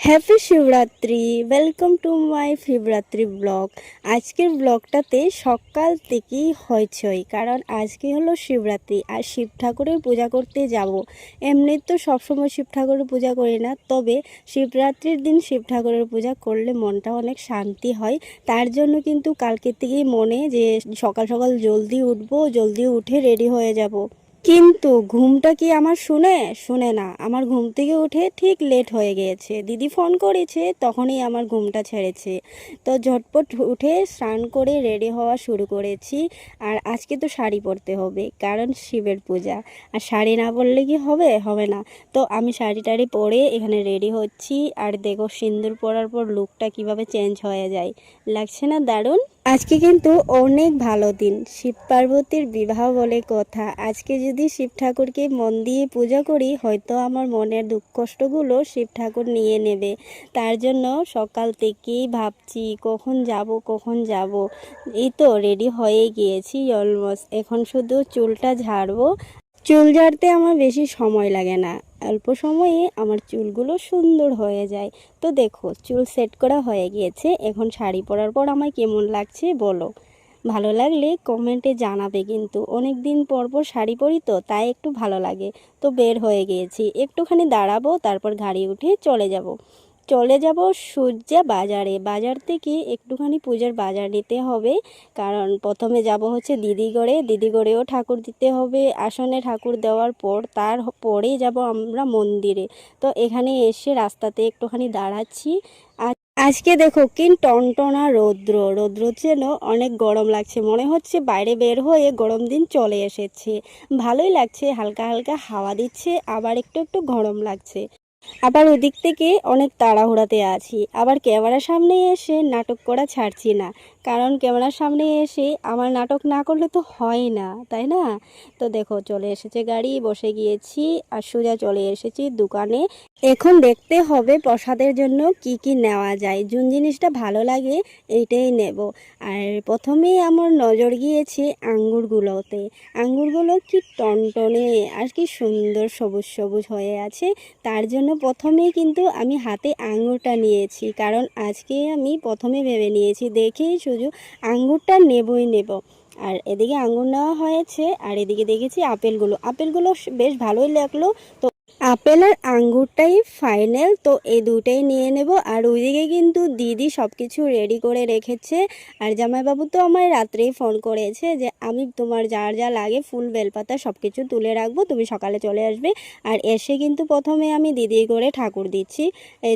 Happy Shivratri. Welcome to my Shivratri blog. আজকের ব্লগটাতে সকাল থেকেই হইচই, কারণ আজকে হলো শিবরাত্রি আর শিব ঠাকুরের পূজা করতে যাব। এমনি তো সবসময় শিব ঠাকুরের পূজা করি না, তবে শিবরাত্রির দিন শিব ঠাকুরের পূজা করলে মনটা অনেক শান্তি হয়। তার জন্য কিন্তু কালকে থেকেই মনে যে সকাল সকাল জলদি উঠবো, জলদি উঠে রেডি হয়ে যাব। কিন্তু ঘুমটা কি আমার শুনে না, আমার ঘুম থেকে উঠে ঠিক লেট হয়ে গিয়েছে। দিদি ফোন করেছে, তখনই আমার ঘুমটা ছেড়েছে। তো ঝটপট উঠে স্নান করে রেডি হওয়া শুরু করেছি। আর আজকে তো শাড়ি পরতে হবে, কারণ শিবের পূজা। আর শাড়ি না পরলে কি হবে? হবে না। তো আমি শাড়ি টাড়ি পরে এখানে রেডি হচ্ছি। আর দেখো সিঁদুর পরার পর লুকটা কিভাবে চেঞ্জ হয়ে যায়, লাগছে না দারুণ? আজকে কিন্তু অনেক ভালো দিন, শিব পার্বতীর বিবাহ বলে কথা। আজকে যদি শিব ঠাকুরকে মন দিয়ে পূজা করি, হয়তো আমার মনের দুঃখ কষ্টগুলো শিব ঠাকুর নিয়ে নেবে। তার জন্য সকাল থেকেই ভাবছি কখন যাব। এই তো রেডি হয়ে গিয়েছি অলমোস্ট। এখন শুধু চুলটা ঝাড়বো। চুল ঝাড়তে আমার বেশি সময় লাগে না, অল্প সময়ে আমার চুলগুলো সুন্দর হয়ে যায়। তো দেখো চুল সেট করা হয়ে গিয়েছে। এখন শাড়ি পরার পর আমায় কেমন লাগছে বলো। ভালো লাগলে কমেন্টে জানাবে। কিন্তু অনেক দিন পর পর শাড়ি পরি, তো তাই একটু ভালো লাগে। তো বের হয়ে গিয়েছি, একটুখানি দাঁড়াবো, তারপর গাড়ি উঠে চলে যাব সূর্যা বাজারে। বাজার থেকে একটুখানি পূজার বাজার নিতে হবে, কারণ প্রথমে যাব হচ্ছে দিদিগড়েও ঠাকুর দিতে হবে। আসনে ঠাকুর দেওয়ার পর তারপরেই যাব আমরা মন্দিরে। তো এখানে এসে রাস্তাতে একটুখানি দাঁড়াচ্ছি। আর আজকে দেখো কি টনটনা রৌদ্র যেন অনেক গরম লাগছে, মনে হচ্ছে বাইরে বের হয়ে গরম দিন চলে এসেছে। ভালোই লাগছে, হালকা হালকা হাওয়া দিচ্ছে, আবার একটু একটু গরম লাগছে। আবার ওদিক থেকে অনেক তাড়াহুড়াতে আছি। আবার ক্যামেরার সামনে এসে নাটক করা ছাড়ছি না, কারণ ক্যামেরার সামনে এসে আমার নাটক না করলে তো হয় না, তাই না? তো দেখো চলে এসেছে গাড়ি, বসে গিয়েছি। আর সোজা চলে এসেছি দোকানে। এখন দেখতে হবে প্রসাদের জন্য কি কি নেওয়া যায়। যোন জিনিসটা ভালো লাগে এইটাই নেব। আর প্রথমেই আমার নজর গিয়েছে আঙ্গুরগুলোতে। আঙ্গুরগুলো কি টনটনে আর কি সুন্দর সবুজ সবুজ হয়ে আছে। তার জন্য প্রথমেই কিন্তু আমি হাতে আঙুরটা নিয়েছি, কারণ আজকে আমি প্রথমে ভেবে নিয়েছি দেখেই শুধু আঙুরটা নেব। আর এদিকে আঙুর নেওয়া হয়েছে, আর এদিকে দেখেছি আপেলগুলো বেশ ভালোই লাগলো। তো আপেল আর আঙ্গুরটাই ফাইনাল, তো এই দুটাই নিয়ে নেব। আর ওইদিকে কিন্তু দিদি সব কিছু রেডি করে রেখেছে। আর জামাইবাবু তো আমায় রাত্রেই ফোন করেছে যে আমি তোমার যার যা লাগে ফুল বেলপাতা সব কিছু তুলে রাখবো, তুমি সকালে চলে আসবে। আর এসে কিন্তু প্রথমে আমি দিদি করে ঠাকুর দিচ্ছি। এই যে